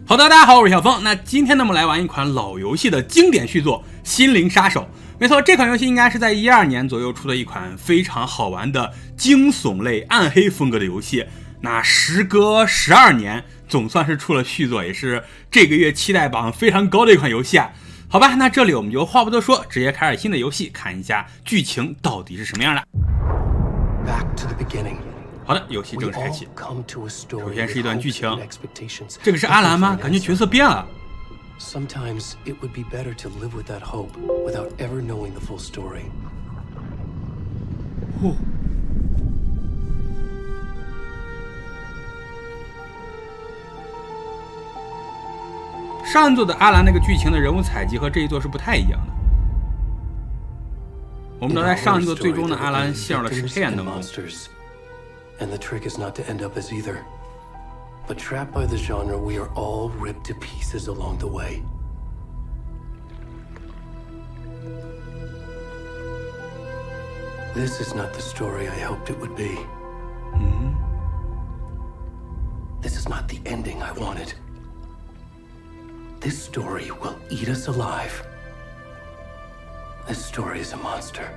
好的，大家好，我是小枫。那今天呢，我们来玩一款老游戏的经典续作《心灵杀手》。没错，这款游戏应该是在12年左右出的一款非常好玩的惊悚类暗黑风格的游戏。那时隔12年，总算是出了续作，也是这个月期待榜非常高的一款游戏啊。好吧，那这里我们就话不多说，直接开始新的游戏，看一下剧情到底是什么样的。好的，游戏正式开启。首先是一段剧情，这个是阿兰吗？感觉角色变了。Sometimes it would be better to live with that hope without ever knowing the full story. 上一座的阿兰那个剧情的人物采集和这一座是不太一样的。我们知道在上一座最终的阿兰陷入了黑暗当中。And the trick is not to end up as either. But trapped by the genre, we are all ripped to pieces along the way. This is not the story I hoped it would be. This is not the ending I wanted. This story will eat us alive. This story is a monster.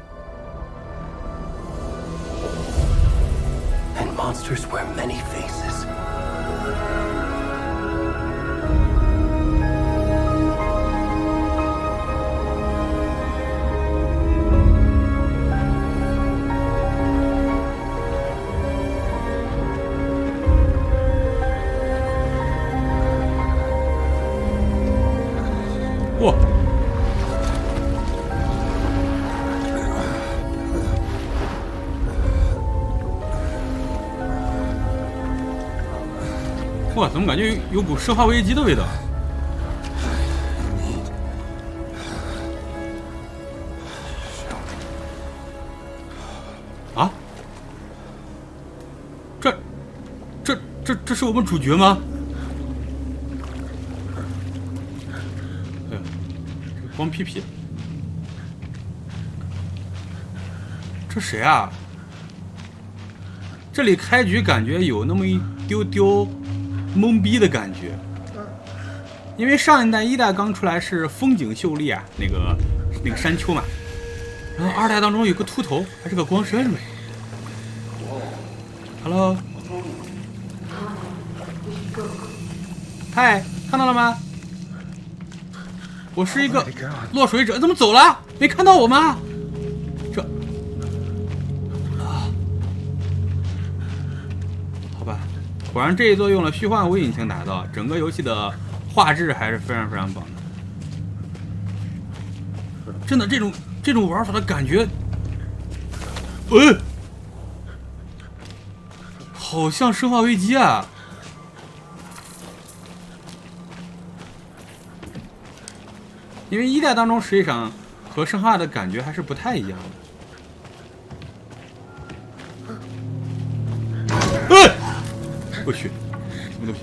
And monsters wear many faces. Whoa.哇，怎么感觉有股生化危机的味道？啊？这是我们主角吗？哎呀，光屁屁。这谁啊？这里开局感觉有那么一丢丢懵逼的感觉，因为上一代一代刚出来是风景秀丽啊，那个山丘嘛，然后二代当中有个秃头，还是个光身是没 ？Hello， 嗨，看到了吗？我是一个落水者，怎么走了？没看到我吗？这好吧。果然这一座用了虚幻五引擎打造，整个游戏的画质还是非常非常棒的。真的，这种玩法的感觉，好像生化危机啊！因为一代当中实际上和生化的感觉还是不太一样的。我去，什么东西？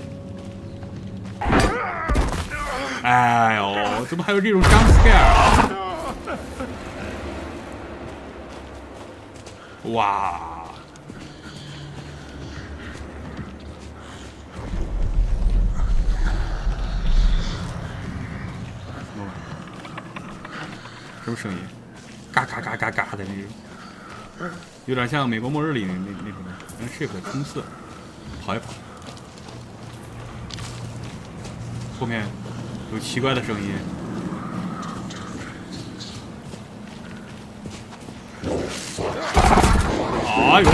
哎呦，怎么还有这种 jump scare 啊？哇！什么声音？嘎嘎嘎嘎嘎的那种，有点像美国末日里那种 shift 冲刺。跑一跑，后面有奇怪的声音。哎呦！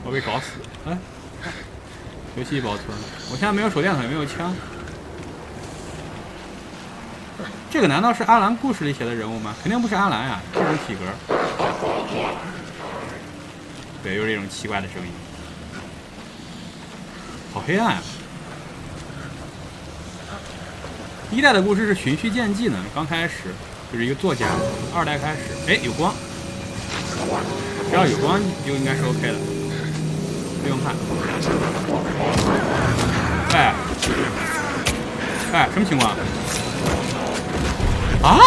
我被搞死！哎，游戏保存。我现在没有手电筒，也没有枪。这个难道是阿兰故事里写的人物吗？肯定不是阿兰呀，这种体格。对，有这种奇怪的声音。好黑暗啊！一代的故事是循序渐进的，刚开始就是一个作家，二代开始，哎，有光，只要有光就应该是 OK 的，不用看。哎，什么情况？啊？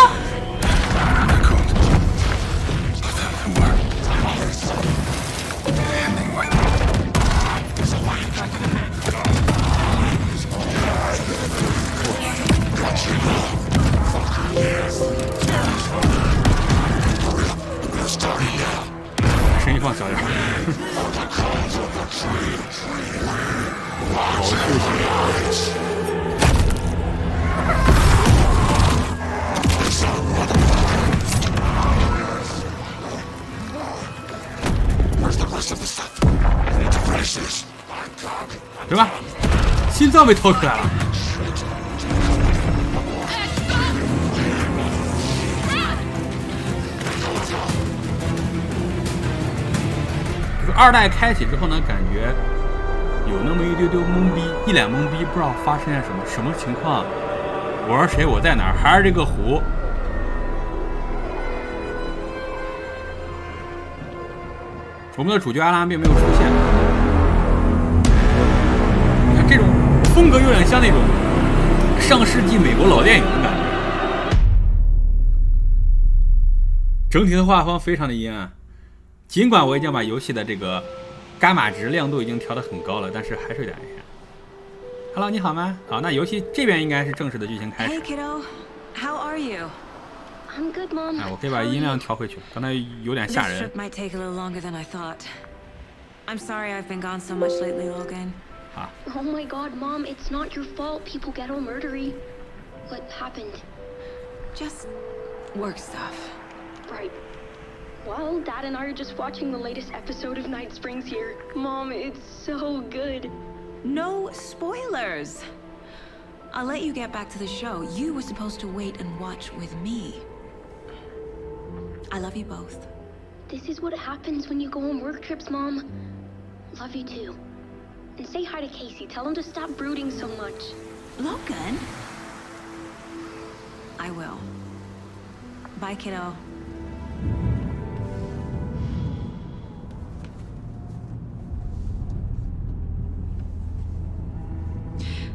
什么？心脏被掏出来了。就是二代开启之后呢，感觉有那么一丢丢懵逼，一脸懵逼，不知道发生了什么情况。我是谁？我在哪儿？还是这个湖？我们的主角阿兰并没有出现。你看这种风格有点像那种上世纪美国老电影的感觉。整体的画风非常的阴暗，尽管我已经把游戏的这个伽马值亮度已经调得很高了，但是还是有点暗。Hello， 你好吗？好，那游戏这边应该是正式的剧情开始。Hey kiddo, how are you? I'm good, Mom. 我可以把音量调回去，刚才有点吓 This 人。 trip might take a little longer than I thought. I'm sorry I've been gone so much lately, Logan. Oh my God, Mom, it's not your fault. People get all murdery. What happened? Just work stuff. Right. Well, Dad and I are just watching the latest episode of Night Springs here. Mom, it's so good. No spoilers. I'll let you get back to the show. You were supposed to wait and watch with me. I love you both. This is what happens when you go on work trips, Mom. Love you too. And say hi to Casey. Tell him to stop brooding so much. Logan? I will. Bye, kiddo.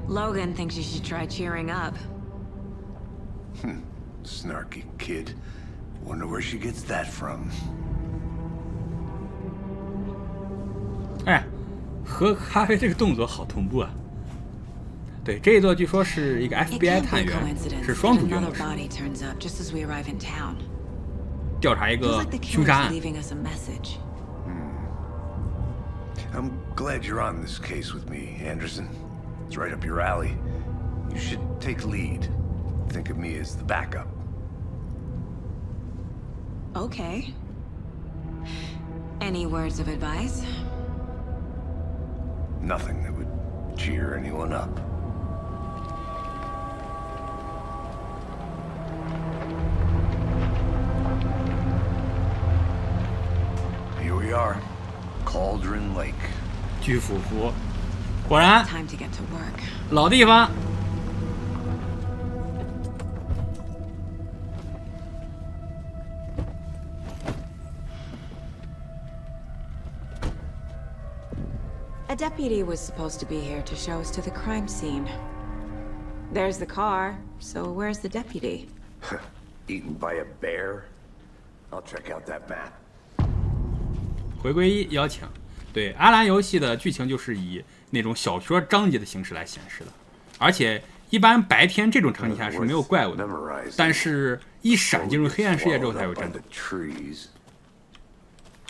Logan thinks you should try cheering up. Snarky kid. Wonder where she gets that from. 哎，喝咖啡这个动作好同步啊！对，这一座据说是一个 FBI 探员，是双主角模式，调查一个凶杀案。I'm glad you're on this case with me, Anderson. It's right up your alley. You should take lead. Think of me as the backup. Okay. Any words of advice? Nothing that would cheer anyone up. Here we are, Cauldron Lake. 巨斧湖，果然 Time to get to work. 老地方。A deputy was supposed to be here to show us to the crime scene. There's the car, so where's the deputy? Eaten by a bear? I'll check out that map. 回归一邀请，对阿兰游戏的剧情就是以那种小说章节的形式来显示的，而且一般白天这种场景下是没有怪物的，但是一闪进入黑暗世界之后才有战斗。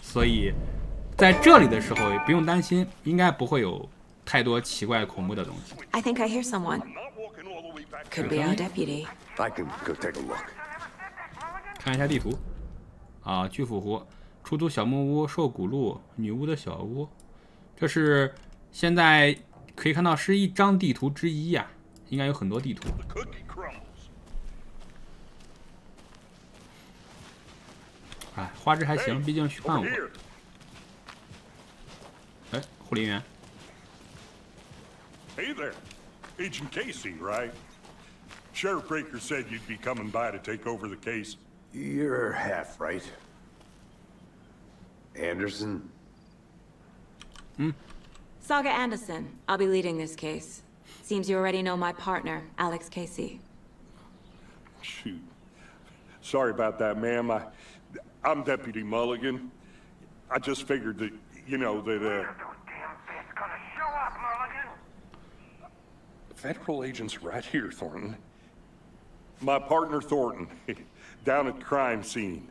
所以在这里的时候不用担心，应该不会有太多奇怪恐怖的东西。 I think I hear someone. Could be our deputy. I can go take a look. 看一下地图，啊，巨斧湖、出租小木屋、兽骨路、女巫的小屋，这是现在可以看到是一张地图之一呀、应该有很多地图。哎，画质还行，毕竟虚幻物。哎，护林员。 Hey there, Agent Casey, right? Sheriff Breaker said you'd be coming by to take over the case. You're half right. Anderson? Saga Anderson. I'll be leading this case. Seems you already know my partner, Alex Casey. Shoot. Sorry about that, ma'am. I'm Deputy Mulligan. I just figured that, you know, that, Federal agents right here, Thornton. My partner, Thornton, down at the crime scene.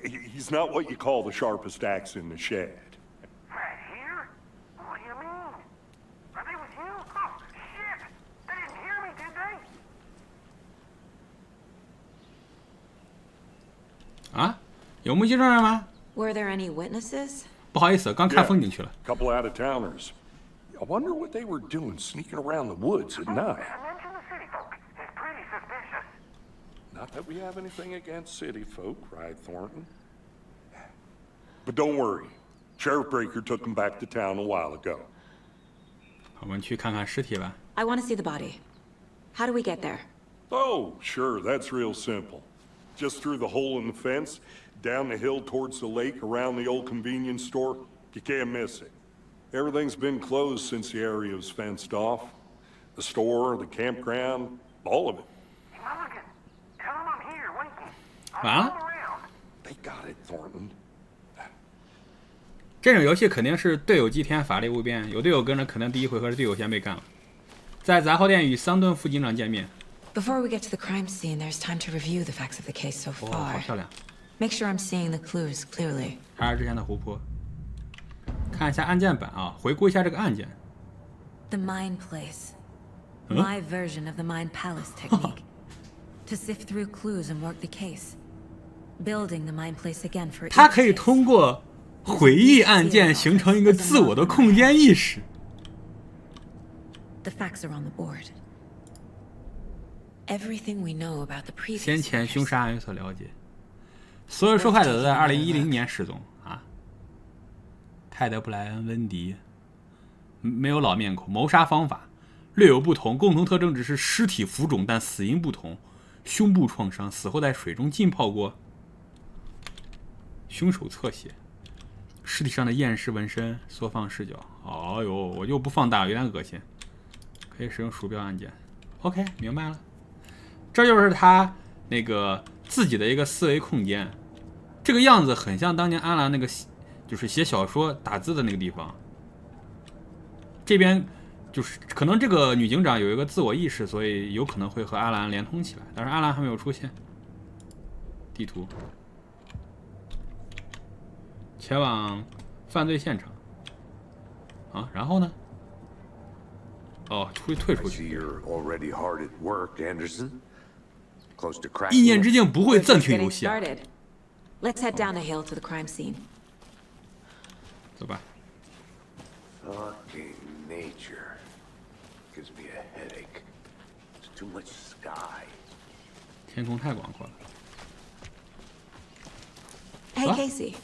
He's not what you call the sharpest axe in the shed. Right here? What do you mean? Are they with you? 啊，有目击证人吗？ Were there any witnesses? 不好意思，刚看风景去了。Couple out of towners. I wonder what they were doing sneaking around the woods at night. Not that we have anything against city folk, cried Thornton. But don't worry. Sheriff Breaker took them back to town a while ago. 我们去看看尸体吧。 I want to see the body. How do we get there? Oh, sure, that's real simple. Just through the hole in the fence, down the hill towards the lake, around the old convenience store. You can't miss it. Everything's been closed since the area was fenced off. The store, the campground, all of it. Mulligan, tell him I'm here waiting. 完了， They got it, Thornton. 这种游戏肯定是队友祭天，法力无边。有队友跟着，可能第一回合是队友先被干了。在杂货店与桑顿副警长见面。 Before we get to the crime scene, there's time to review the facts of the case so 哇，好 far. 漂亮！ Make sure I'm seeing the clues clearly. 还是之前的湖泊。看一下案件版啊，回顾一下这个案件。 The Mind Place. My version of the Mind Palace technique. To sift through clues and work the case. Building the Mind Place again for each 它可以 case. 通过回忆案件形成一个自我的空间意识。 The facts are on the board. Everything we know about the previous 先前 murders. 凶杀案有所了解。所有受害者都在2010年失踪啊。泰德·布莱恩·温迪，没有老面孔，谋杀方法略有不同，共同特征只是尸体浮肿，但死因不同。胸部创伤，死后在水中浸泡过。凶手侧写，尸体上的验尸纹身，缩放视角。哦呦，我就不放大，有点恶心。可以使用鼠标按键。OK， 明白了。这就是他那个自己的一个思维空间，这个样子很像当年阿兰那个就是写小说打字的那个地方。这边就是可能这个女警长有一个自我意识，所以有可能会和阿兰连通起来，但是阿兰还没有出现。地图，前往犯罪现场。啊，然后呢？哦，退出 I see 去。 you're already hard at work, Anderson. Close to 一 cracking. 念之境不会 We're 暂 just 停游 getting 戏啊。 started. Let's head down the hill to the crime scene. 走吧。 Fucking nature gives me a headache. There's too much sky. 天空太广阔了。 Hey, What? Casey.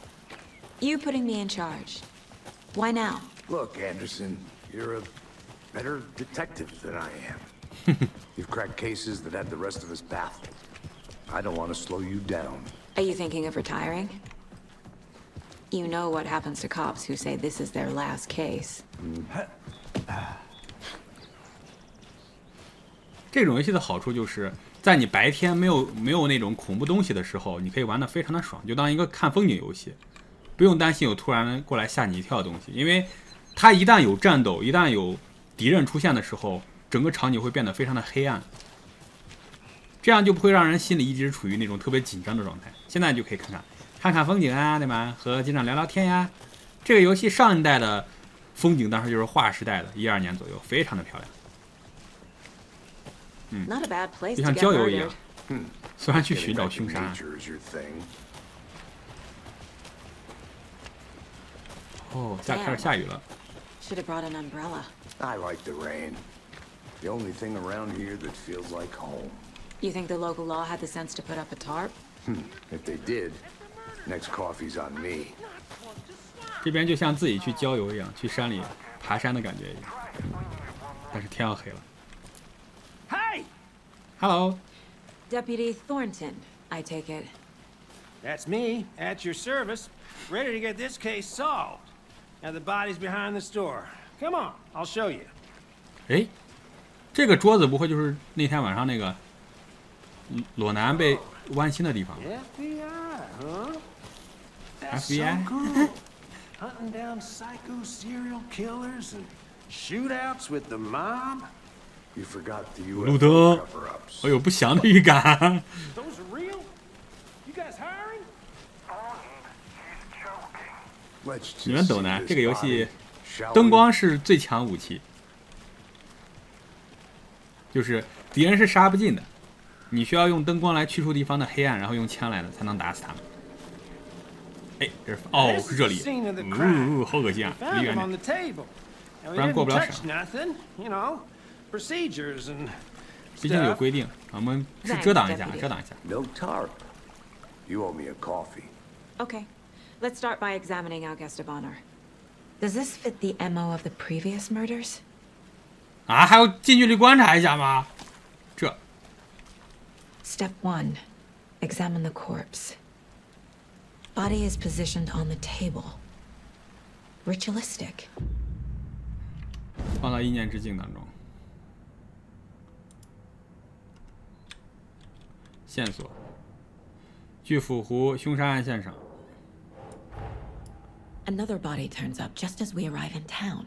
You putting me in charge. Why now? Look, Anderson, you're a better detective than I am. You've cracked cases that had the rest of us baffled. I don't want to slow you down. Are you thinking of retiring? You know what happens to cops who say this is their last case. 这种游戏的好处就是在你白天没有那种恐怖东西的时候，你可以玩得非常的爽，就当一个看风景游戏，不用担心有突然过来吓你一跳的东西，因为它一旦有战斗，一旦有敌人出现的时候，整个场景会变得非常的黑暗，这样就不会让人心里一直处于那种特别紧张的状态。现在就可以看看风景啊，对吗？和警长聊聊天呀。这个游戏上一代的风景当时就是划时代的，12年左右，非常的漂亮。 Not a bad place 就 to 像 get 郊游一样 murdered.，虽然去 Getting 寻找 back to 凶杀案。 nature is your thing. 哦，开始下雨了。 Should have brought an umbrella. I like the rain. The only thing around here that feels like home. You think the local law had the sense to put up a tarp? If they did, next coffee's on me. 这边就像自己去郊游一样，去山里爬山的感觉一样。但是天要黑了。 Hey! Hello， Deputy Thornton, I take it. That's me, at your service, ready to get this case solved. Now the body's behind the store. Come on, I'll show you. 哎，这个桌子不会就是那天晚上那个裸男被剜心的地方 FBI, huh? That's FBI? so cool. Hunting down psycho serial killers and shootouts with the mob. You forgot the 路 UFO 灯， cover-ups. 我有不祥的预感。 Those are real? You guys hiring? Let's just 你们懂 see 的， this 这个游 body, 戏 shall 灯 we? 光是最强武器，就是敌人是杀不尽的，你需要用灯光来驱除敌方的黑暗，然后用枪来的才能打死他们。哎，这是哦，是这里。好恶心啊！离远点，不然过不了审。毕竟有规定，我们是遮挡一下，遮挡一下。 No tarp. You owe me a coffee. Okay, let's start by examining our guest of honor. Does this fit the MO of the previous murders? 啊，还要近距离观察一下吗？这。Step 1. Examine the corpse. Body is positioned on the table. Ritualistic. 放到意念之境当中。线索：距府湖凶杀案现场。 Another body turns up just as we arrive in town.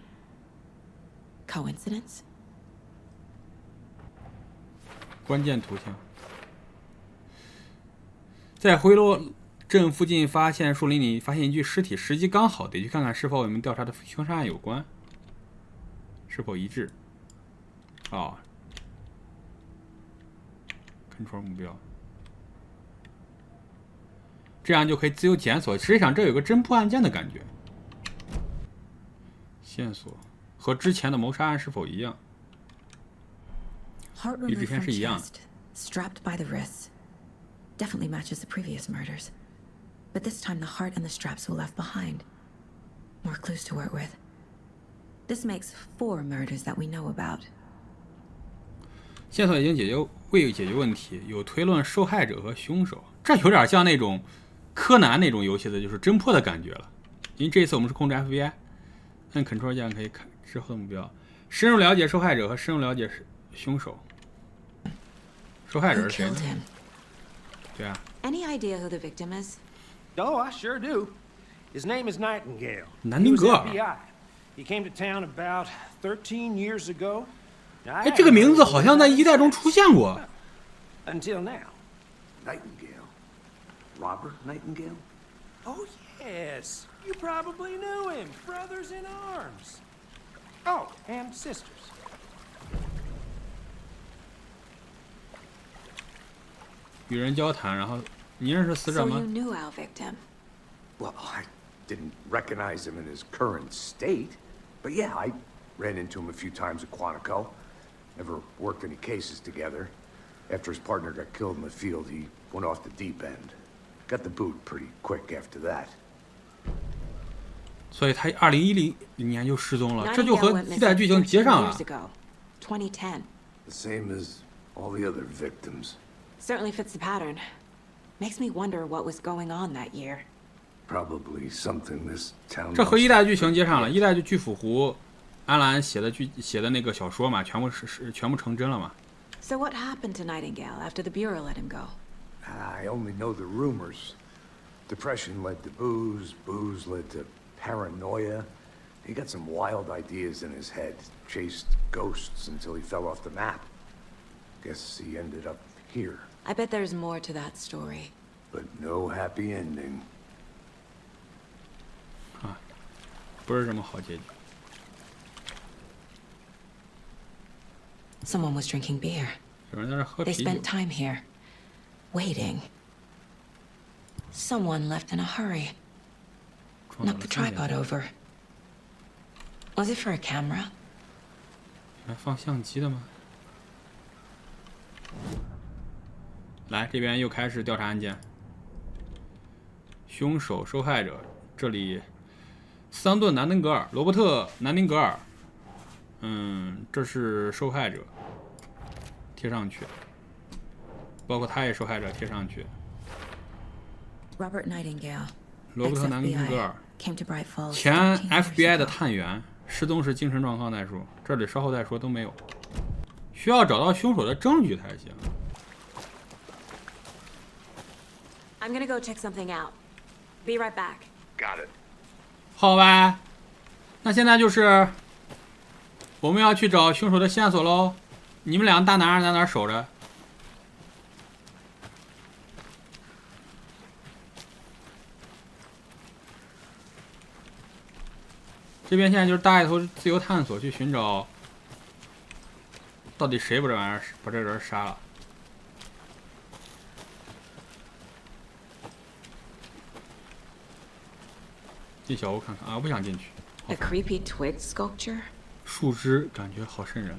Coincidence? 关键图像。在回罗镇附近发现树林里发现一具尸体，时机刚好，得去看看是否与我们调查的凶杀案有关，是否一致。哦 ，control 目标，这样就可以自由检索。实际上，这有个侦破案件的感觉。线索和之前的谋杀案是否一样？与之前是一样的。 Strapped by the wrists. Definitely matches the previous murders. But this time the heart and the straps were left behind. More clues to work with. This makes 4 murders that we know about. 线索已经未解决问题，有推论受害者和凶手，这有点像那种柯南那种游戏的，就是侦破的感觉了。因为这次我们是控制 FBI， 按 Ctrl 键可以看之后的目标，深入了解受害者和深入了解凶手。受害者是谁呢？ 对啊。 Any idea who the victim is? Oh, I sure do. His name is Nightingale. 南丁格尔。 He came to town about 13 years ago. 哎，这个名字好像在一代中出现过。 Until now. Nightingale. Robert Nightingale? Oh, yes. You probably knew him. Brothers in arms. Oh, and sisters. 与人交谈，然后你认识死者 So 吗 you knew our victim. Well, I didn't recognize him in his current state. But yeah, I ran into him a few times at Quantico. Never worked any cases together. After his partner got killed in the field, he went off the deep end. Got the boot pretty quick after that. 所以他2010年就失踪了，这就和一代剧情接上了。 2010. The same as all the other victims. Certainly fits the pattern. Makes me wonder what was going on that year. Probably something this town. 这和一代剧情接上了，一代就巨斧湖，安兰写的那个小说嘛，全部成真了嘛。 So what happened to Nightingale after the Bureau let him go? I only know the rumors. Depression led to booze, booze led to paranoia. He got some wild ideas in his head, chased ghosts until he fell off the map. Guess he ended up here. I bet there's more to that story. But no happy ending. 啊，不是什么好结局。 Someone was drinking beer. 有人在这喝 They 啤酒。 spent time here, waiting. Someone left in a hurry. 撞倒 Knocked 了 the 3点 tripod over. Was it for a camera? 来放相机的吗？来，这边又开始调查案件。凶手、受害者，这里桑顿·南登格尔、罗伯特·南丁格尔。这是受害者，贴上去。包括他也受害者，贴上去。 Robert Nightingale. 罗伯特·南丁格 ex-FBI, 尔， came to Bright Falls 前 13 years FBI 的 ago. 探员，失踪时精神状况再说，这里稍后再说都没有。需要找到凶手的证据才行。 I'm gonna go check something out. Be right back. Got it. 好吧，那现在就是我们要去找凶手的线索喽。你们两个大男人在哪儿守着？这边现在就是大一头自由探索，去寻找到底谁把这人杀了。进小屋看看啊，不想进去。A creepy twig sculpture? 树枝感觉好瘆人。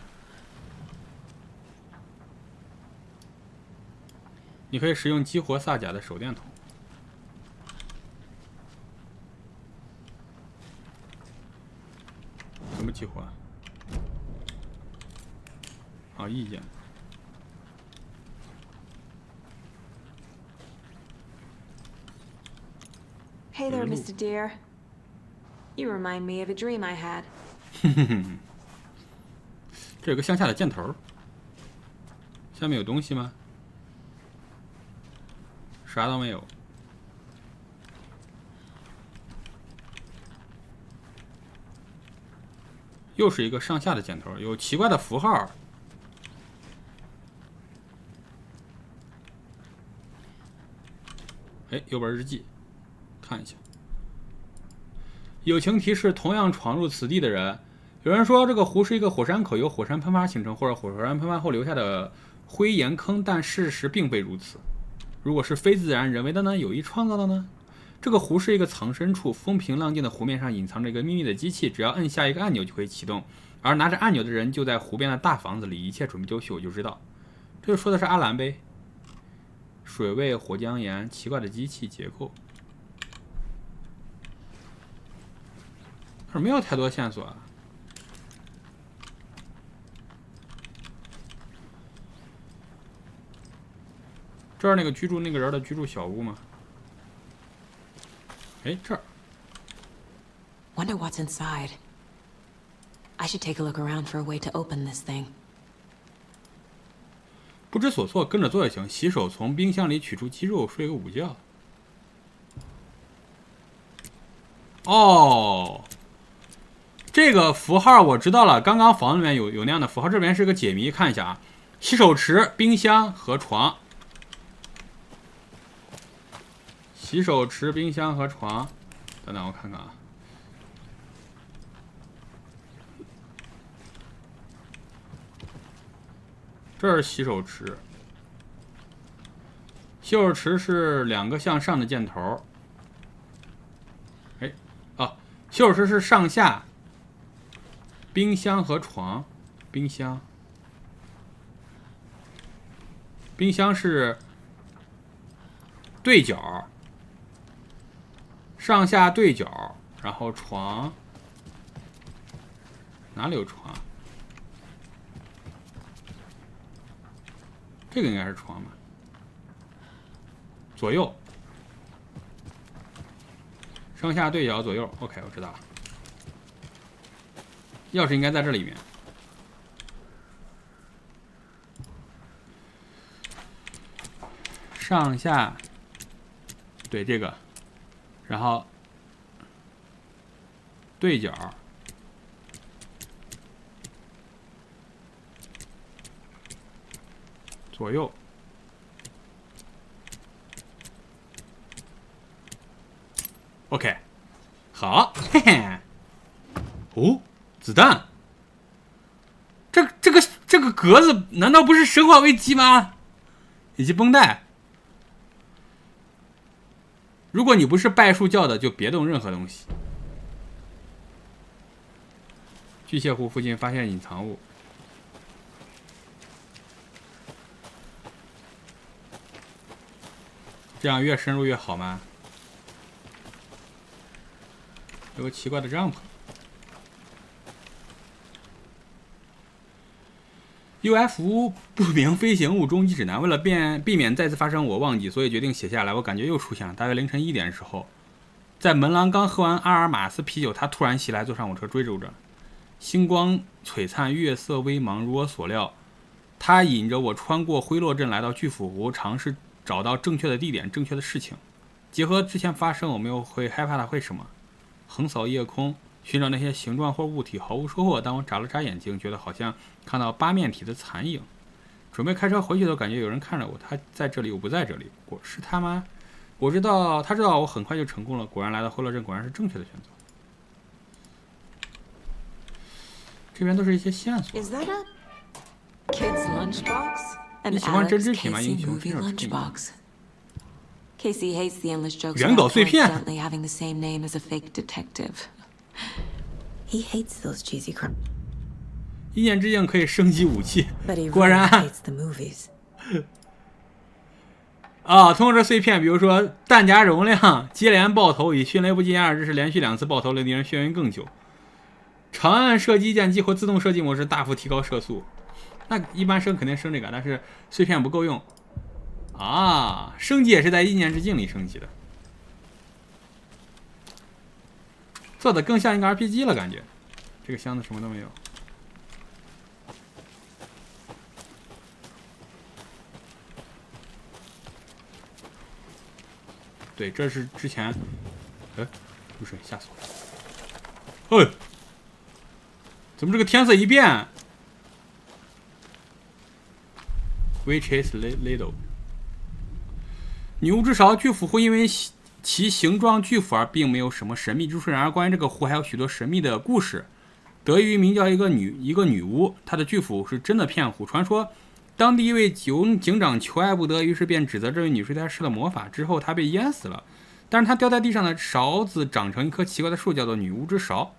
你可以使用激活萨甲的手电筒。怎么激活？啊，意见。Hey there, Mr. Deer. You remind me of a dream I had. 这有个向下的箭头，下面有东西吗？啥都没有。又是一个上下的箭头，有奇怪的符号。哎，有本日记，看一下。友情提示：同样闯入此地的人，有人说这个湖是一个火山口，由火山喷发形成，或者火山喷发后留下的灰岩坑，但事实并非如此。如果是非自然人为的呢？有意创造的呢？这个湖是一个藏身处，风平浪静的湖面上隐藏着一个秘密的机器，只要摁下一个按钮就可以启动。而拿着按钮的人就在湖边的大房子里，一切准备就绪，我就知道。这就说的是阿兰呗。水位、火浆岩、奇怪的机器结构，可是没有太多线索啊。这儿那个居住那个人的居住小屋吗？哎，这儿。Wonder what's inside. I should take a look around for a way to open this thing. 不知所措，跟着做也行。洗手，从冰箱里取出鸡肉，睡个午觉。哦，这个符号我知道了。刚刚房里面有那样的符号，这边是个解谜，看一下啊。洗手池、冰箱和床。洗手池、冰箱和床。等等，我看看啊。这是洗手池，洗手池是两个向上的箭头。哎，啊，洗手池是上下，冰箱和床，冰箱是对角，上下对角，然后床哪里有床？这个应该是床吧？左右，上下对角，左右。OK， 我知道了。钥匙应该在这里面。上下，对这个，然后对角。左右，OK， 好，嘿嘿。哦，子弹，这个格子难道不是生化危机吗？以及绷带。如果你不是拜树教的，就别动任何东西。巨蟹湖附近发现隐藏物。这样越深入越好吗？有个奇怪的帐篷。UFO 不明飞行物终极指南，为了避免再次发生我忘记，所以决定写下来。我感觉又出现了。大约凌晨1点的时候，在门廊刚喝完阿尔马斯啤酒，他突然袭来，坐上我车追逐着。星光璀璨，月色微茫，如我所料，他引着我穿过灰落镇，来到巨斧湖，尝试找到正确的地点，正确的事情。结合之前发生，我们又会害怕它会什么？横扫夜空，寻找那些形状或物体，毫无收获。当我眨了眨眼睛，觉得好像看到八面体的残影。准备开车回去都感觉有人看着我，他在这里，我不在这里。是他吗？我知道，他知道我很快就成功了。果然来到灰落镇，果然是正确的选择。这边都是一些线索。Is that a kid's lunchbox? 你喜欢针织品吗？英雄？ Casey hates the endless jokes 原稿 about 碎片 coincidentally having the same name as a fake detective. He hates those cheesy crimes, 一念之境可以升级武器 but he 果 really 然 hates the movies. 啊，通过这碎片，比如说弹夹容量、接连爆头以迅雷不及掩耳之势连续2次爆头令敌人眩晕更久。长按射击键激活自动射击模式，大幅提高射速。那一般升肯定升这个，但是碎片不够用啊。升级也是在意念之境里升级的，做的更像一个 RPG 了，感觉。这个箱子什么都没有。对，这是之前，哎，不是，吓死我了！哎，怎么这个天色一变 ？Which is little？ 女巫之勺巨斧壶因为其形状巨斧而并没有什么神秘之处，然而关于这个壶还有许多神秘的故事。得益于名叫一个女巫，她的巨斧是真的骗壶。传说当地一位警长求爱不得，于是便指责这位女士对他施了魔法，之后她被淹死了。但是她掉在地上的勺子长成一棵奇怪的树，叫做女巫之勺。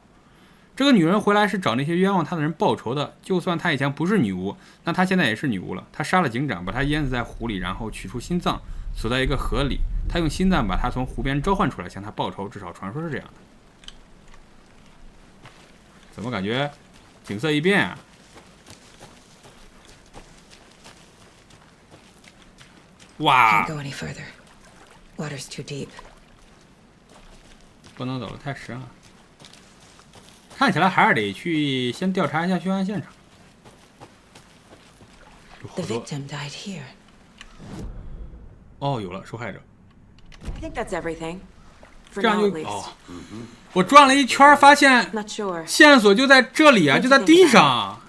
这个女人回来是找那些冤枉她的人报仇的。就算她以前不是女巫，那她现在也是女巫了。她杀了警长，把他淹死在湖里，然后取出心脏，锁在一个河里。她用心脏把他从湖边召唤出来，向他报仇。至少传说是这样的。怎么感觉景色一变啊？哇！ Can't go any further. Water's too deep. 不能走了，太深了。看起来还是得去先调查一下凶案现场。有 The 好多 victim died here. 哦，有了受害者。 I think that's everything. For 这样 now, 就 at least. 哦，我转了一圈，发现 Not sure. 线索就在这里啊，就在地上。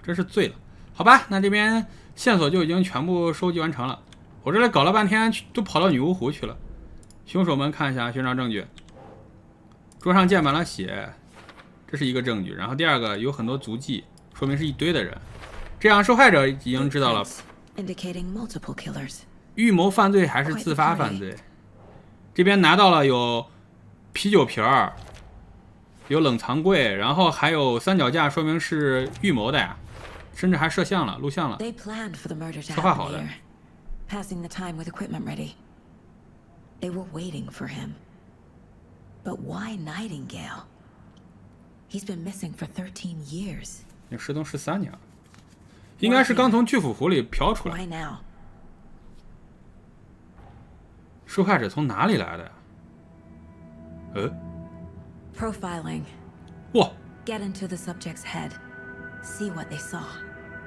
真是醉了。好吧，那这边线索就已经全部收集完成了。我这里搞了半天，都跑到女巫湖去了。凶手们看一下寻找证据。桌上溅满了血，这是一个证据。然后第二个有很多足迹，说明是一堆的人。这样受害者已经知道了 Indicating multiple killers. 预谋犯罪还是自发犯罪。这边拿到了有啤酒瓶儿，有冷藏柜，然后还有三脚架，说明是预谋的呀。甚至还摄像了，录像了。 They planned for the murder to 策划好 happen 的。 here, passing the time with equipment ready. They were waiting for him. But why Nightingale? He's been missing for 13 years. 你失踪13年了，应该是刚从巨斧湖里飘出来。 Why now? 受害者从哪里来的呀？Profiling. 哇， Get into the subject's head. See what they saw.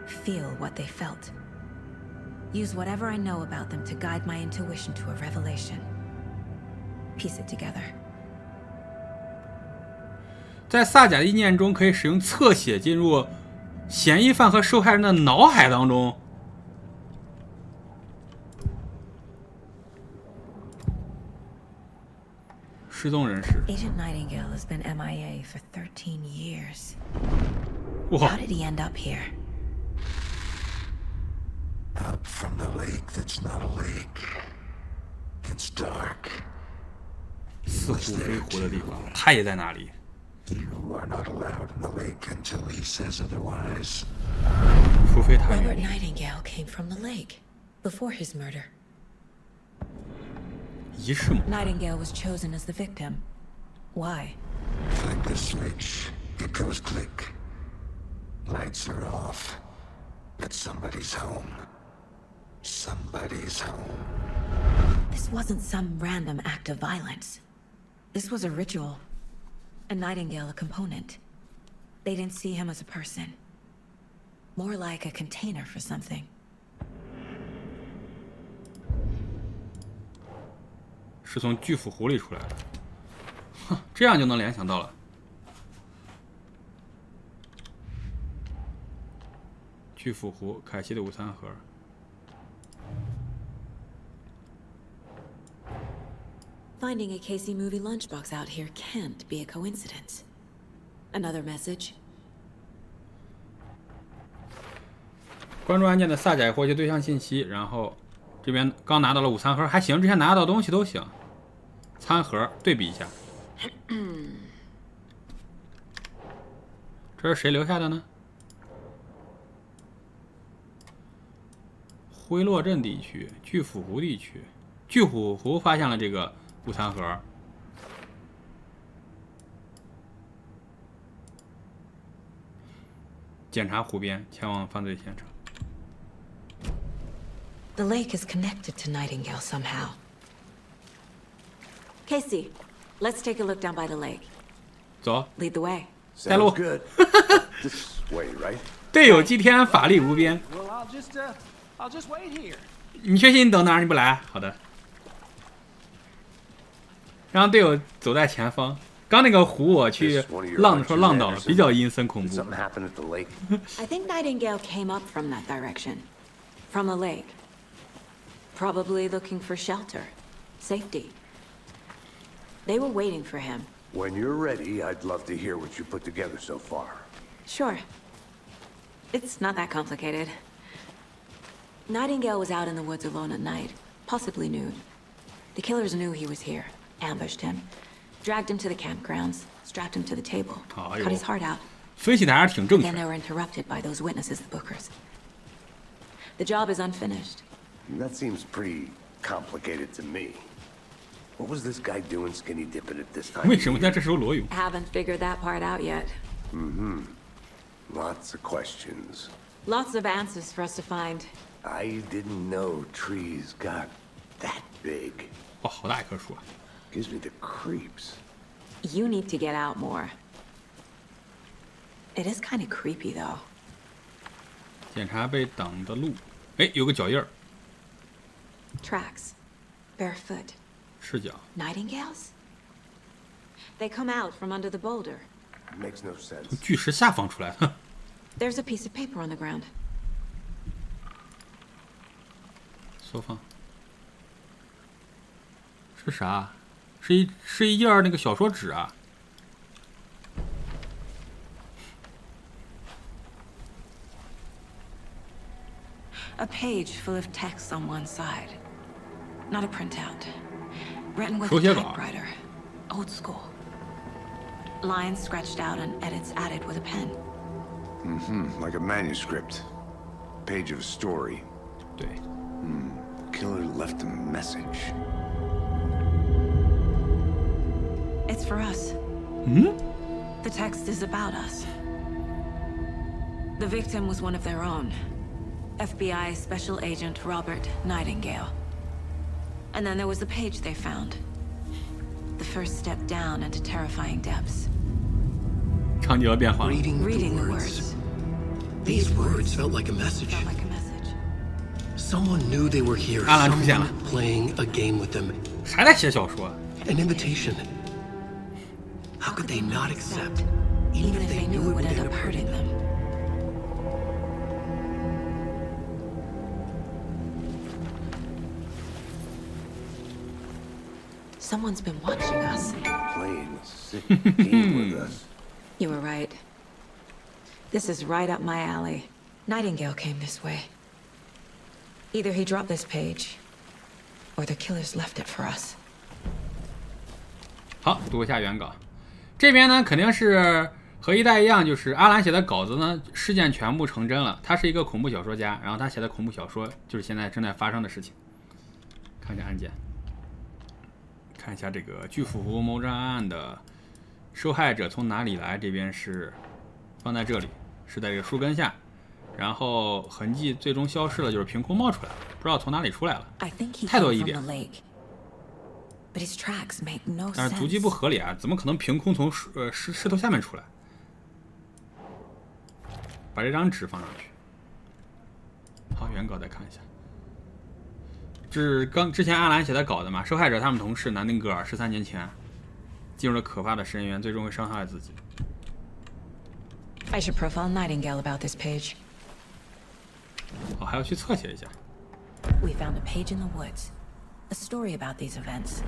Feel what they felt. Use whatever I know about them to guide my intuition to a revelation. Piece it together. 在萨甲的意念中，可以使用侧写进入嫌疑犯和受害人的脑海当中。失踪人士。 Agent Nightingale has been MIA for 13 years. 哇 How did he end up here? Up from the lake that's not a lake. It's dark. 似乎飞湖的地方，他也在那里。 You are not allowed in the lake until he says otherwise. 除非他 Robert 愿意。 Nightingale came from the lake before his murder. 仪式吗？ Nightingale was chosen as the victim. Why? Flick the switch. It goes click. Lights are off. But somebody's home. Somebody's home. This wasn't some random act of violence. This was a ritual. And Nightingale a component. They didn't see him as a person. More like a container for something. 是从巨斧湖里出来的。哼，这样就能联想到了。巨斧湖，凯西的午餐盒。 Finding a Casey movie lunchbox out here can't be a coincidence. Another message. 关注案件的萨甲获取对象信息，然后这边刚拿到了午餐盒，还行，之前拿到东西都行。餐盒对比一下，这是谁留下的呢？灰洛镇地区、巨虎湖地区，巨虎湖发现了这个午餐盒。检查湖边，前往犯罪现场。The lake is connected to Nightingale somehow. Casey, let's take a look down by the lake. 走， Lead the way. 带路。 Sounds good. This way, right? 队友祭天，法力无边。 Well, I'll just wait here. 你确信你等哪儿？你不来？好的。让队友走在前方。刚那个湖我去浪的时候浪到了，比较阴森恐怖。 Something happened at the lake. I think Nightingale came up from that direction. From the lake. Probably looking for shelter. Safety. They were waiting for him. When you're ready, I'd love to hear what you put together so far. Sure. It's not that complicated. Nightingale was out in the woods alone at night, possibly nude. The killers knew he was here, ambushed him, dragged him to the campgrounds, strapped him to the table, cut his heart out. 分析的还是挺正确 Then。they were interrupted by those witnesses, the Bookers. The job is unfinished. That seems pretty complicated to me. What was this guy doing skinny dipping at this time? 为什么在这时候裸泳？ Haven't figured that part out yet. Lots of questions. Lots of answers for us to find. I didn't know trees got that big. 哇，好大一棵树啊！ Gives me the creeps. You need to get out more. It is kind of creepy, though. 检查被挡的路，哎，有个脚印儿， Tracks. Barefoot. 赤脚。 Nightingales? They come out from under the boulder. Makes no sense. 从巨石下方出来的。 There's a piece of paper on the ground. 缩放。是啥？是一页那个小说纸啊。 A page full of text on one side. Not a printout. Written with a typewriter. Old school. Lines scratched out and edits added with a pen. Like a manuscript. Page of a story. 对。 Killer left a message. It's for us. The text is about us. The victim was one of their own. FBI Special Agent Robert Nightingale. And then there was the page they found. The first step down into terrifying depths. 场景要变化了。 Reading the words. These words felt like a message. Felt like a message. Someone knew they were here. 阿兰出现了。 Someone playing a game with them. 还在写小说。 An invitation. How could they not accept, even if they knew it would end up hurting them? Someone's been watching us. Playing a sick game with us. You were right. This is right up my alley. Nightingale came this way. Either he dropped this page, or the killers left it for us. 好，读一下原稿。这边呢，肯定是和一代一样，就是阿兰写的稿子呢，事件全部成真了。他是一个恐怖小说家，然后他写的恐怖小说就是现在正在发生的事情。看一下案件，看一下这个巨富湖谋杀案的受害者从哪里来，这边是放在这里，是在这个树根下，然后痕迹最终消失了，就是凭空冒出来了，不知道从哪里出来了， I think he 太多 came 疑 from 点 the。lake. But his tracks make no 但是足迹不 sense. 合理啊，怎么可能凭空从石头下面出来？把这张纸放上去。好，原稿再看一下。这是之前阿兰写的稿子嘛？受害者他们同事南丁格尔13年前进入了可怕的深渊，最终会伤害自己。 I should profile Nightingale about this page. 好，还要去侧写一下。 We found a page in the woods. A story about these events.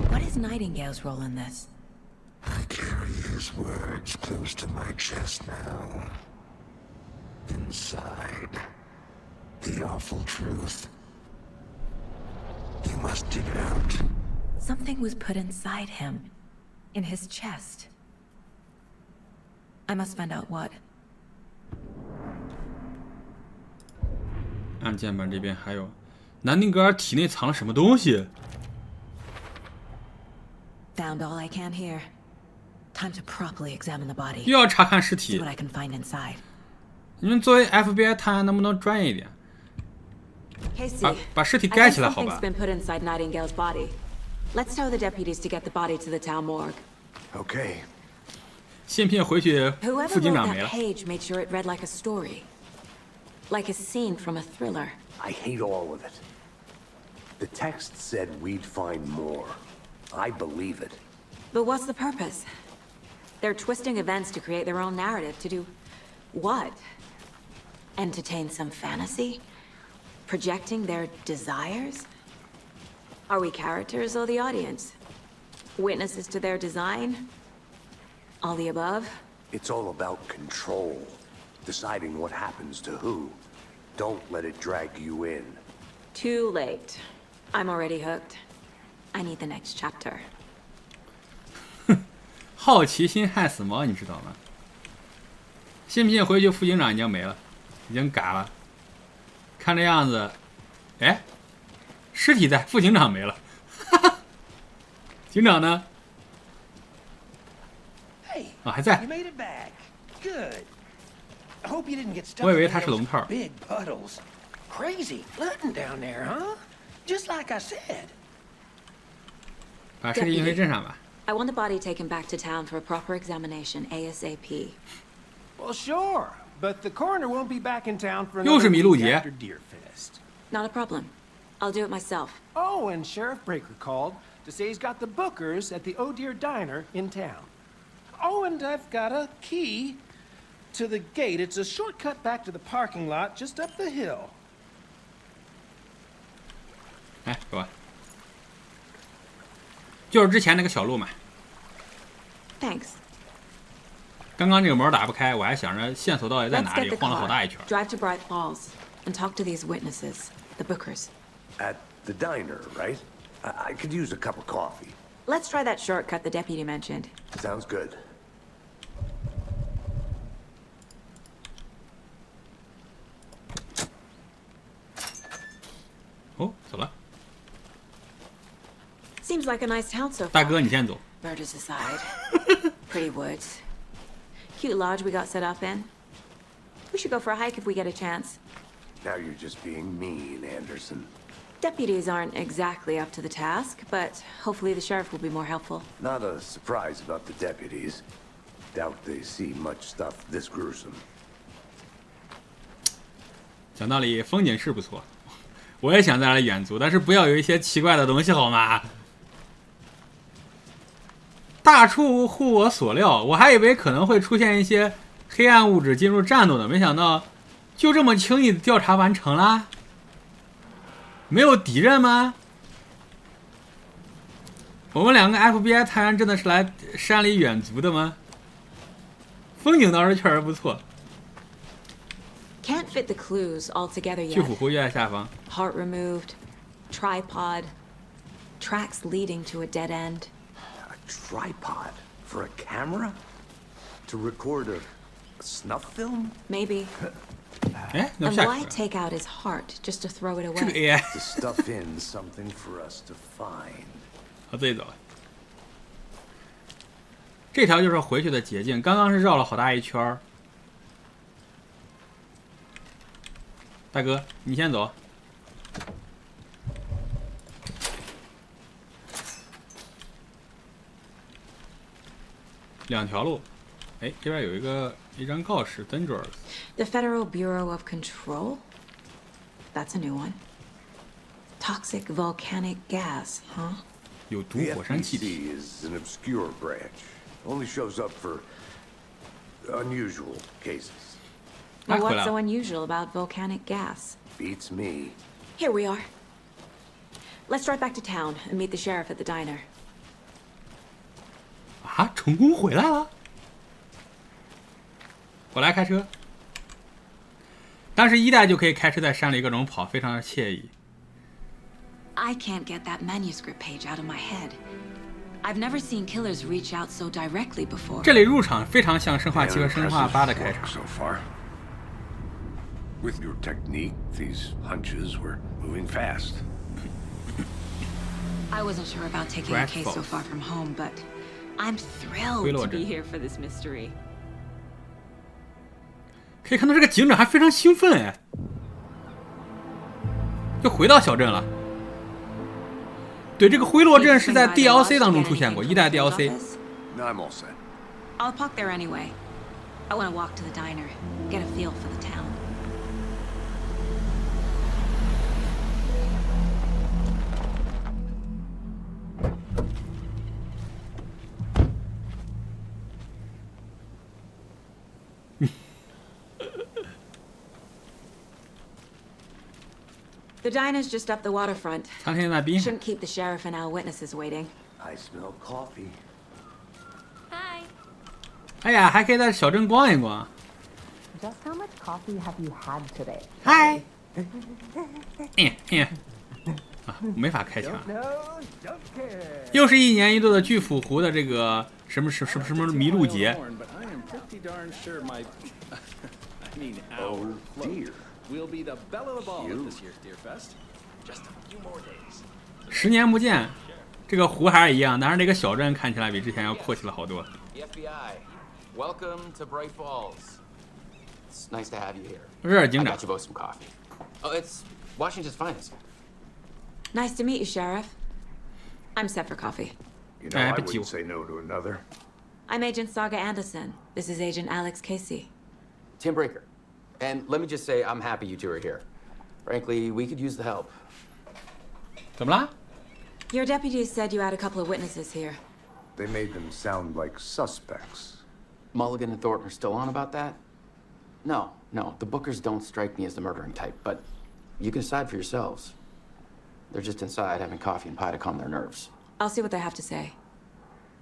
What is Nightingale's role in this? I carry his words close to my chest now. Inside, the awful truth. must dig it out. Something was put inside him. In his chest. I must find out what. 按键盘这边还有南丁格尔体内藏了什么东西？ Found all I can here. Time to properly examine the body. 又要查看尸 See 体 what，I can find inside. 你们作为 FBI 探案能不能专业一点？ Casey, 把尸体 I 盖 think 起来好 something's 吧？ been put inside Nightingale's body. Let's tell the deputies to get the body to the town morgue. Okay. 信片回去， Whoever 副警 wrote 长没 that 了。 page made sure it read like a story. Like a scene from a thriller. I hate all of it. The text said we'd find more. I believe it. But what's the purpose? They're twisting events to create their own narrative. To do what? Entertain some fantasy? Projecting their desires? Are we characters or the audience? Witnesses to their design? All the above? It's all about control. Deciding what happens to who. Don't let it drag you in. Too late. I'm already hooked. I need the next chapter. 好奇心害死猫，你知道吗？信不信回去副警长已经没了，已经嘎了。看这样子，哎，尸体在，副警长没了。警长呢？ Hey, 啊，还在 you。made it back. Good. I hope you didn't get stuck 我以为 in 他是龙 those 套。 big puddles. Crazy flooding down there, huh? Just like I said. 把尸体运回镇上吧。 I want the body taken back to town for a proper examination ASAP. Well, sure, but the coroner won't be back in town for 又是 another 麋鹿 week 节。 after Deer Fest. Not a problem. I'll do it myself. Oh, and Sheriff Breaker called to say he's got the bookers at the Oh Dear Diner in town. Oh, and I've got a key to the gate. It's a shortcut back to the parking lot just up the hill. 哎，给我。就是之前那个小路嘛。 Thanks. 刚刚这个门打不开，我还想着线索到底在 Let's 哪 get 里， the 晃了好 car. 大一圈。 Drive to Bright Falls and talk to these witnesses, the bookers. At the diner, right? I could use a cup of coffee. Let's try that shortcut the deputy mentioned. Sounds good. 哦，走了。 Seems like a nice town so 大 far. 哥，你先走。 Murders aside. Pretty woods. Cute lodge we got set up in. We should go for a hike if we get a chance. Now you're just being mean, Anderson. Deputies aren't exactly up to the task, but hopefully the sheriff will be more helpful. Not a surprise about the deputies. Doubt they see much stuff this gruesome. 讲道理，风景是不错，我也想在那里远足，但是不要有一些奇怪的东西好吗？大出乎我所料，我还以为可能会出现一些黑暗物质进入战斗的，没想到就这么轻易的调查完成啦？没有敌人吗？我们两个 FBI 探员真的是来山里远足的吗？风景倒是确实不错。 Can't fit the clues all together 去 yet. 俘湖就在下方。 Heart removed, tripod, tracks leading to a dead end. A tripod for a camera? To record a snuff film? Maybe. 哎，那 And 下 why 去了 take out his heart just to throw it 这个 away? AI， To stuff in something for us to find. 我自己走了。这条就是回去的捷径，刚刚是绕了好大一圈儿。大哥，你先走。两条路，哎，这边有一张告示 ，Dangerous。 The Federal Bureau of Control? That's a new one. Toxic volcanic gas, huh? 有毒 The 火山气体。 FBC is an obscure branch. Only shows up for unusual cases. Ah, Well, what's voilà. so unusual about volcanic gas? Beats me. Here we are. Let's drive back to town and meet the sheriff at the diner. 啊，成功回来了！我来开车。当时一代就可以开车在山里各种跑，非常的惬意。I can't get that manuscript page out of my head. I've never seen killers reach out so directly before. 这里入场非常像《生化7》和《生化8》的开场。 So far. With your technique, these hunches were moving fast. I wasn't sure about taking a case so far from home, but I'm thrilled to be here for this mystery. 可以看到这个警长还非常兴奋哎，就回到小镇了。对，这个灰落镇是在 DLC 当中出现过，一代 DLC。 No, I'm all set. I'll park there anyway. I want to walk to the diner, get a feel for the town. ，The diner's just up the waterfront. 餐厅那边。 Shouldn't keep the sheriff and our witnesses waiting. I smell coffee. Hi. 哎呀，还可以在小镇逛一逛。 Just how much coffee have you had today? 嗨。啊，没法开枪。又是一年一度的巨腐湖的这个什么麋鹿节。 Oh dear. We'll be the belle of the ball at this year's Deer Fest. Just a few more days. 10年不见，这个湖还是一样，但是这个小镇看起来比之前要阔气了好多。 The FBI, welcome to Bright Falls. It's nice to have you here. 这是警 I 长 got。you both some coffee. Oh, it's Washington's finest. Nice to meet you, Sheriff. I'm set for coffee. You know, I wouldn't say no to another. I'm Agent Saga Anderson. This is Agent Alex Casey. Tim Breaker. And let me just say, I'm happy you two are here. Frankly, we could use the help. 怎么了？ Your deputies said you had a couple of witnesses here. They made them sound like suspects. Mulligan and Thornton are still on about that? No, the Bookers don't strike me as the murdering type, but you can decide for yourselves. They're just inside having coffee and pie to calm their nerves. I'll see what they have to say.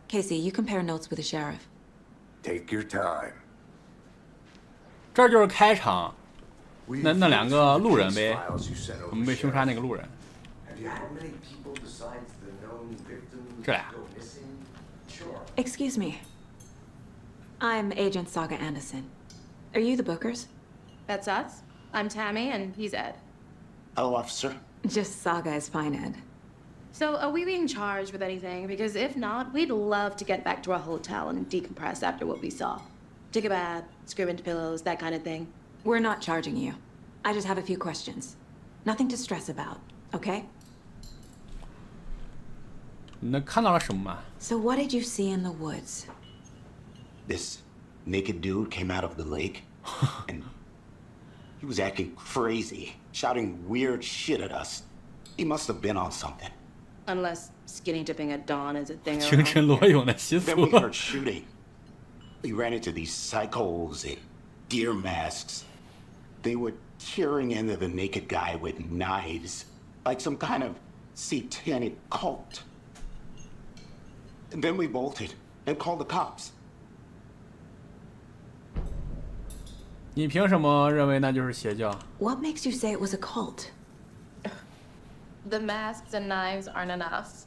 Casey, you compare notes with the sheriff. Take your time. 这就是开场。那两个路人呗，我们被凶杀那个路人。这俩。 Excuse me. I'm Agent Saga Anderson. Are you the Bookers? That's us. I'm Tammy, and he's Ed. Hello, officer. Just Saga is fine, Ed. So, are we being charged with anything? Because if not, we'd love to get back to our hotel and decompress after what we saw. Take a bath, scream into pillows, that kind of thing. We're not charging you. I just have a few questions. Nothing to stress about, okay? 那看到了什么吗？ So what did you see in the woods? This naked dude came out of the lake, and he was acting crazy, shouting weird shit at us. He must have been on something. Unless skinny dipping at dawn is a thing. 清晨裸泳的习俗。 Then we heard shooting. We ran into these psychos in deer masks. They were tearing into the naked guy with knives, like some kind of satanic cult. And then we bolted and called the cops. 你凭什么认为那就是邪教？ What makes you say it was a cult? The masks and knives aren't enough.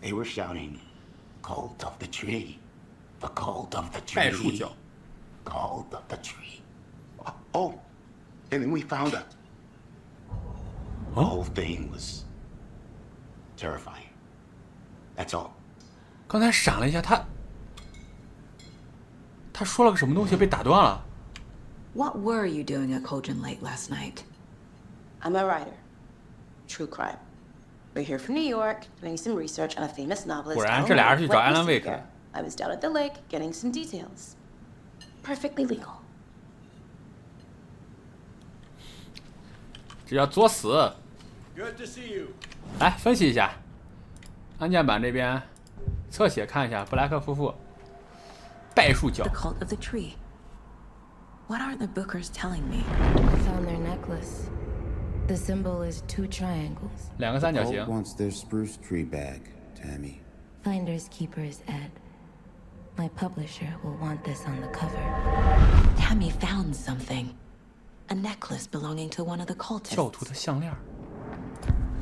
They were shouting, "Cult of the tree, the cult of the 拜树 tree, 教。 cult of the tree." Oh, and then we found it. The whole thing was terrifying. That's all. 刚才闪了一下，他说了个什么东西被打断了。 What were you doing at Cauldron Lake last night? I'm a writer. True crime. We're here from New York, doing some research on a famous novelist. 果然这俩人去找 Alan Wake 了。 I was down at the lake getting some details. Perfectly legal. 这叫作死。 Good to see you. 来分析一下，案件版这边侧写看一下，布莱克夫妇拜树教 The。cult of the tree. What aren't the Bookers telling me? I found their necklace. The symbol is 2 triangles. 两个三角形。 wants their spruce tree back, Tammy. Finders keepers, Ed. My publisher will want this on the cover. Tammy found something. A necklace belonging to one of the cultists. 教徒的项链。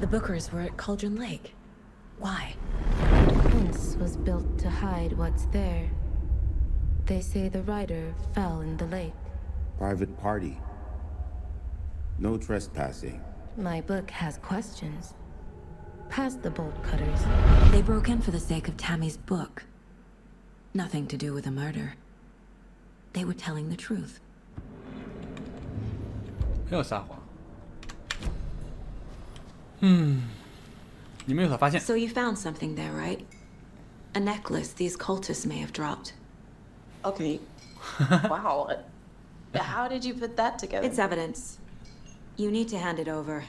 The Bookers were at Cauldron Lake. Why? The fence was built to hide what's there. They say the rider fell in the lake. Private party. No trespassing. My book has questions. Past the bolt cutters. They broke in for the sake of Tammy's book. Nothing to do with a murder. They were telling the truth. 没有撒谎。你们有所发现。 So you found something there, right? A necklace these cultists may have dropped. Okay. Wow. How did you put that together? It's evidence. You need to hand it over.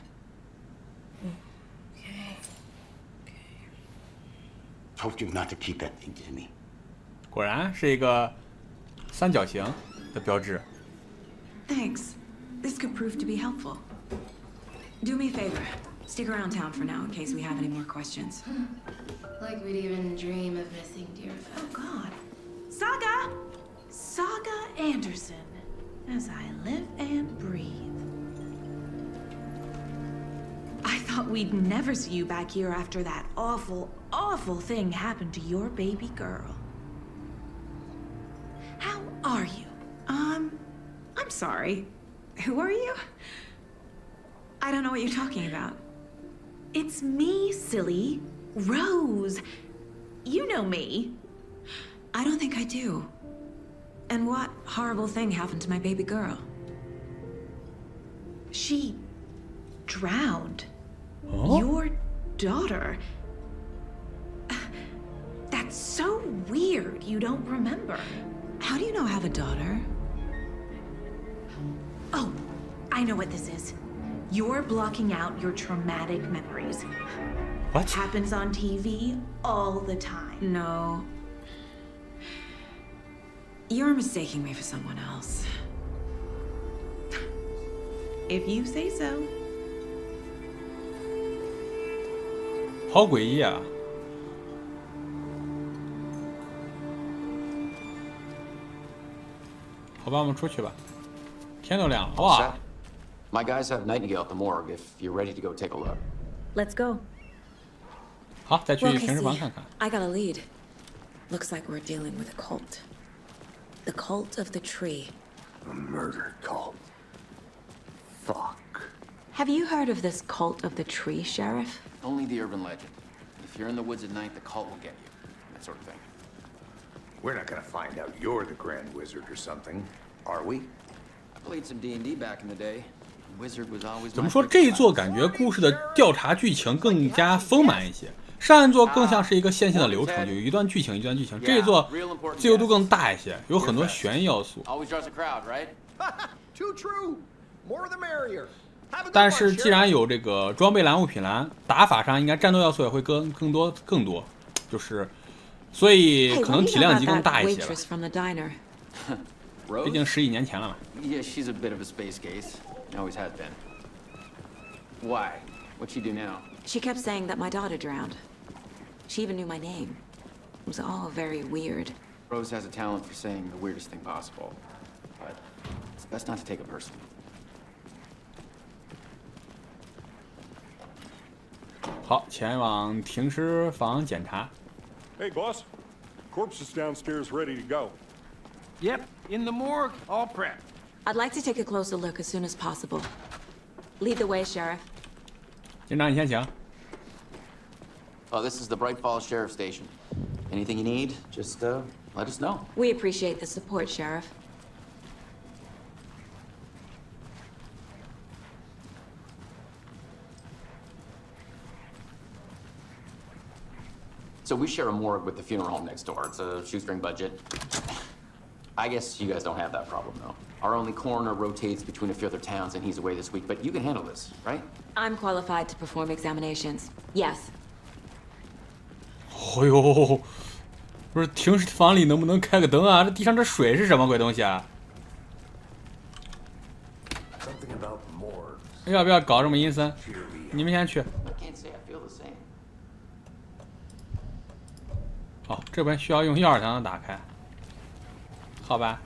Told you not to keep that thing, Jimmy. 果然是一个三角形的标志。 Thanks. This could prove to be helpful. Do me a favor. Stick around town for now in case we have any more questions. Like we'd even dream of missing dear Oh, God. Saga Anderson. As I live and breathe. I thought we'd never see you back here after that awful, awful thing happened to your baby girl. How are you? I'm sorry. Who are you? I don't know what you're talking about. It's me, silly. Rose. You know me. I don't think I do. And what horrible thing happened to my baby girl? She drowned. Oh? Your daughter. That's so weird you don't remember. How do you know I have a daughter? Oh, I know what this is. You're blocking out your traumatic memories. What? Happens on TV all the time. No. You're mistaking me for someone else. If you say so. 好诡异啊！好吧，我们出去吧。天都亮了，好不好？ My guys have Nightingale at the morgue if you're ready to go take a look. Let's go. 好，再去 Well, 停尸房 Casey, 看看。 I got a lead. Looks like we're dealing with a cult. The cult of the tree. A murder cult. Fuck. Have you heard of this cult of the tree, Sheriff? Only the urban legend. If you're in the woods at night, the cult will get you. That sort of thing. We're not gonna find out you're the Grand Wizard or something, are we? I played some D&D back in the day. Wizard was always 怎么说？这一座感觉故事的调查剧情更加丰满一些，上一座更像是一个线性的流程，有一段剧情一段剧情。这一座自由度更大一些，有很多悬疑要素。 Always draws a crowd, right? Too true. More the merrier. 但是既然有这个装备栏、物品栏，打法上应该战斗要素也会更多，就是，所以可能体量级更大一些了。毕竟10几年前了嘛。 Yeah, she's a bit of a space case. Always has been. Why? What'd she do now? She kept saying that my daughter drowned. She even knew my name. It was all very weird. Rose has a talent for saying the weirdest thing possible. But it's best not to take it personally. 好，前往停尸房检查。 Hey, boss. Corpse is downstairs ready to go. Yep, in the morgue, all prepped. I'd like to take a closer look as soon as possible. Lead the way, Sheriff. 警长，你先请。 Oh, this is the Bright Falls Sheriff Station. Anything you need, just let us know. We appreciate the support, Sheriff. So we share a morgue with the funeral home next door. It's a shoestring budget. I guess you guys don't have that problem, though. Our only coroner rotates between a few other towns, and he's away this week. But you can handle this, right? I'm qualified to perform examinations. Yes. 哦呦，不是停尸房里能不能开个灯啊？这地上这水是什么鬼东西啊？ Something about morgues. 要不要搞这么阴森？你们先去。 I can't say I feel the same. 哦，这边需要用钥匙才能打开。好吧，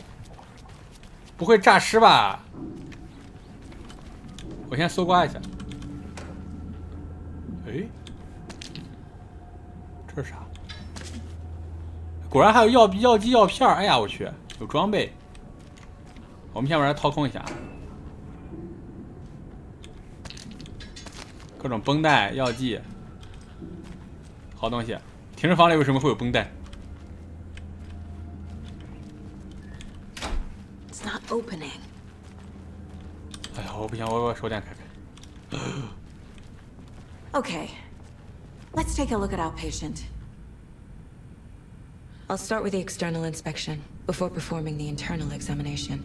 不会诈尸吧？我先搜刮一下。哎，这是啥？果然还有药剂药片，哎呀，我去，有装备。我们先把它掏空一下，各种绷带、药剂，好东西。停车房里为什么会有绷带？ It's not opening. 哎呀，我不行，我手电开开。Okay, let's take a look at our patient. I'll start with the external inspection before performing the internal examination.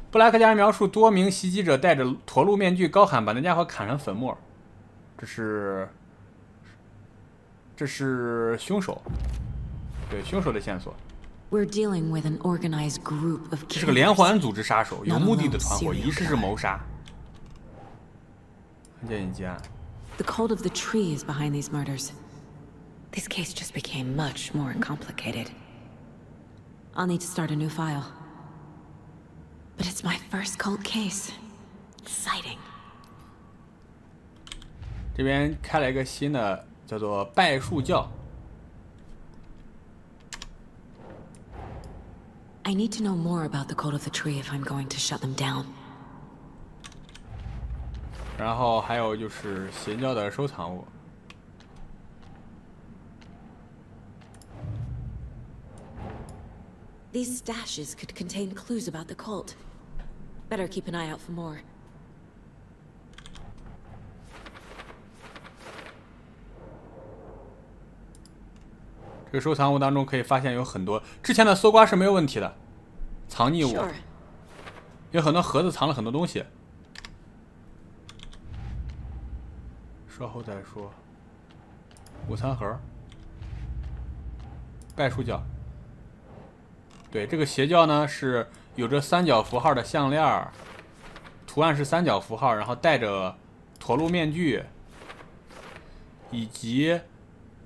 布莱克家人描述多名袭击者戴着驼鹿面具，高喊把那家伙砍成粉末。这是凶手，对凶手的线索。 We're dealing with an organized group of 这是个连环组织杀手，有目的的团伙，疑似是谋杀。案件已结案。The cult of the tree is behind these murders. This case just became much more complicated. I'll need to start a new file. But it's my first cult case. Exciting. 这边开了一个新的，叫做拜树教。 I need to know more about the cult of the tree if I'm going to shut them down. 然后还有就是邪教的收藏物。These stashes could contain clues about the cult. Better keep an eye out for more. 这个收藏物当中可以发现有很多之前的搜刮是没有问题的，藏匿物，有很多盒子藏了很多东西。稍后再说。午餐盒，拜树教。对，这个邪教呢是有着三角符号的项链，图案是三角符号，然后戴着驼鹿面具，以及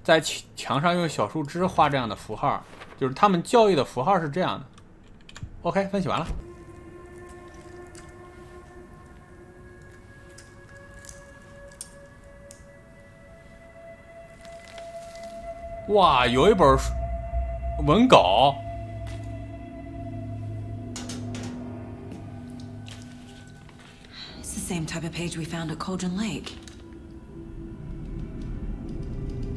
在墙上用小树枝画这样的符号，就是他们教义的符号是这样的。OK， 分析完了。哇，有一本文稿。 Same type of page we found at Cauldron Lake.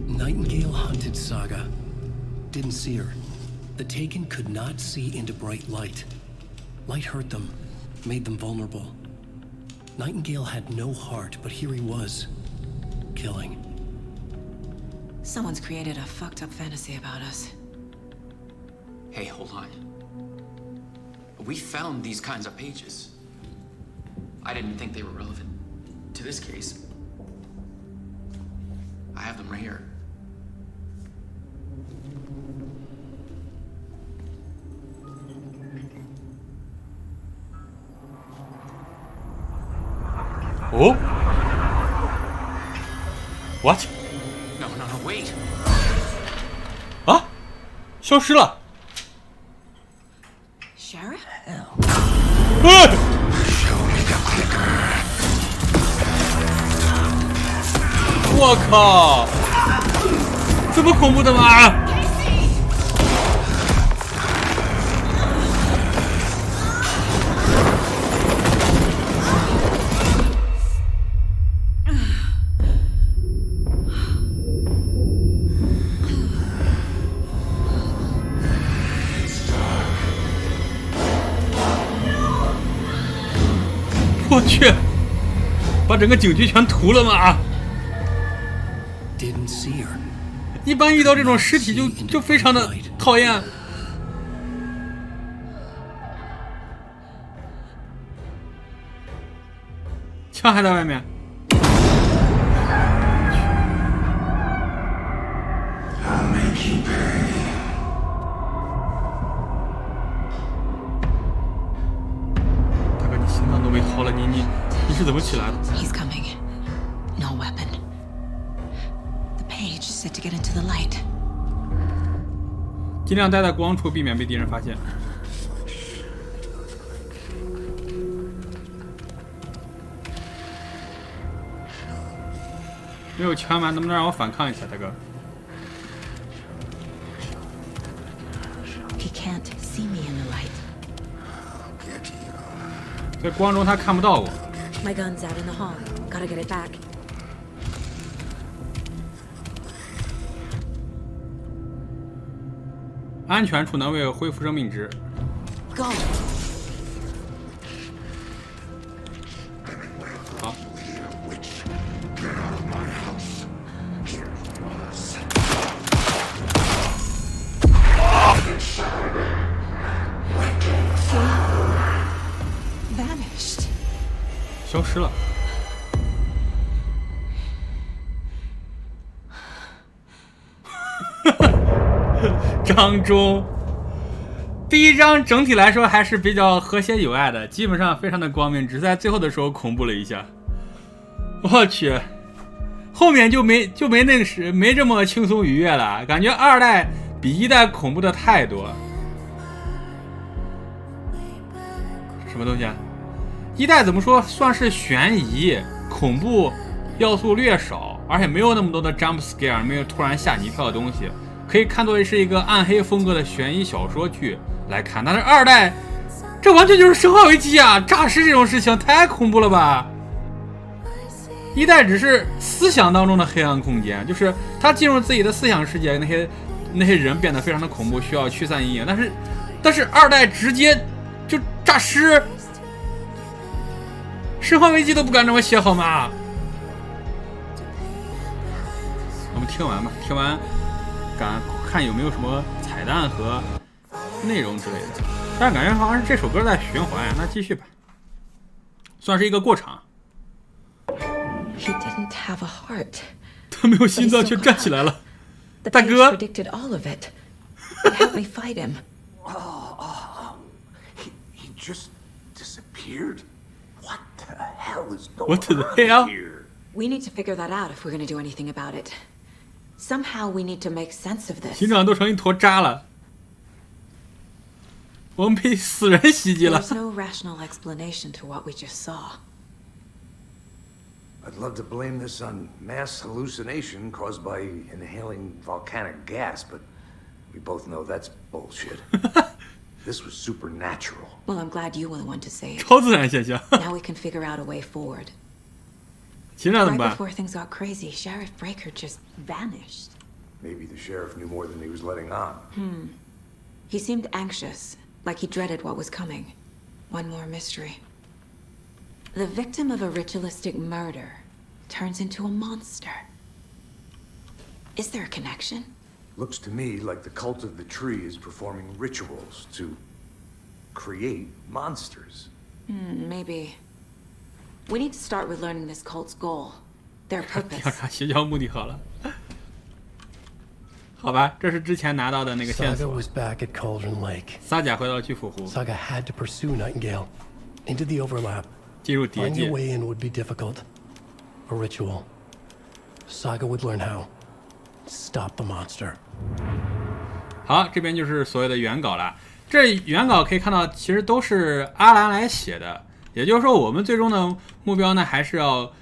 Nightingale hunted Saga. Didn't see her. The Taken could not see into bright light. Light hurt them, made them vulnerable. Nightingale had no heart, but here he was, killing. Someone's created a fucked up fantasy about us. Hey, hold on. We found these kinds of pages. I didn't think they were relevant to this case. I have them right here. Oh? What? No, wait. 啊，消失了。Sheriff? 我靠！这么恐怖的吗？我去，把整个警局全屠了吗？ Didn't see her. 一般遇到这种尸体就非常的讨厌。枪还在外面。大哥，你心脏都被掏了，你是怎么起来的？ He's coming. No weapon. Page said to get into the light. 尽量待在光处，避免被敌人发现。没有枪吗？能不能让我反抗一下，大哥？ He can't see me in the light. 在光中他看不到我。 My gun's out in the hall. Gotta get it back. 安全处能为恢复生命值。 Go. 好。 Vanished. 消失了。章中，第一章整体来说还是比较和谐有爱的，基本上非常的光明，只在最后的时候恐怖了一下。我去，后面就没那个时没这么轻松愉悦了，感觉二代比一代恐怖的太多。什么东西啊？一代怎么说算是悬疑恐怖要素略少，而且没有那么多的 jump scare， 没有突然吓你一跳的东西，可以看作是一个暗黑风格的悬疑小说剧来看。但是二代这完全就是生化危机啊，诈尸这种事情太恐怖了吧。一代只是思想当中的黑暗空间，就是他进入自己的思想世界，那些人变得非常的恐怖，需要驱散阴影。但是二代直接就诈尸，生化危机都不敢这么写好吗？我们听完吧，听完看有没有什么彩蛋和内容之类的。但感觉好像是这首歌在循环呀，那继续吧，算是一个过场。 He didn't have a heart. 他没有心脏却站起来了，大哥。 Predicted all of it. It helped me fight him. He just disappeared. What the hell is going What the on hell? here? We need to figure that out if we're going to do anything about it. Somehow we need to make sense of this. 心脏都成一坨渣了，我们被死人袭击了。 There's no rational explanation to what we just saw. I'd love to blame this on mass hallucination caused by inhaling volcanic gas, but we both know that's bullshit. This was supernatural. Well, I'm glad you were the one to say it. 超自然现象。 Now we can figure out a way forward. 现在怎么 Right 办？ before things got crazy, Sheriff Breaker just vanished. Maybe the sheriff knew more than he was letting on. He seemed anxious, like he dreaded what was coming. One more mystery. The victim of a ritualistic murder turns into a monster. Is there a connection? Looks to me like the cult of the tree is performing rituals to create monsters. Maybe. We need to start with learning this cult's goal, their 调 purpose. 查邪教目的好了。好吧，这是之前拿到的那个线 Saga 索。 was back at Cauldron Lake. 撒假回到巨腐湖， Saga had to pursue Nightingale into the overlap. 进入结 Finding 界 a。way in would be difficult. A ritual. Saga would learn how. Stop the monster. 好，这边就是所谓的原稿了。这原稿可以看到，其实都是阿兰来写的。也就是说，我们最终的目标呢，还是要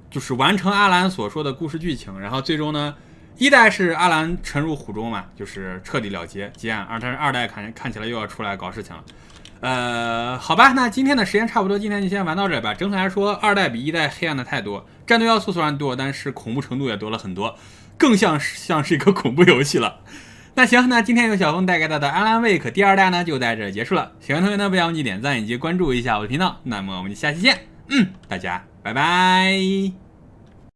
就是完成阿兰所说的故事剧情。然后最终呢，一代是阿兰沉入湖中嘛，就是彻底了结结案。但是二代看起来又要出来搞事情了。好吧，那今天的时间差不多，今天就先玩到这吧。整体来说，二代比一代黑暗的太多，战斗要素虽然多，但是恐怖程度也多了很多，更像是一个恐怖游戏了。那行，那今天由小峰带给大家的 Alan Wake 第二代呢，就在这结束了。喜欢同学呢，不要忘记点赞以及关注一下我的频道。那么我们就下期见，大家拜拜。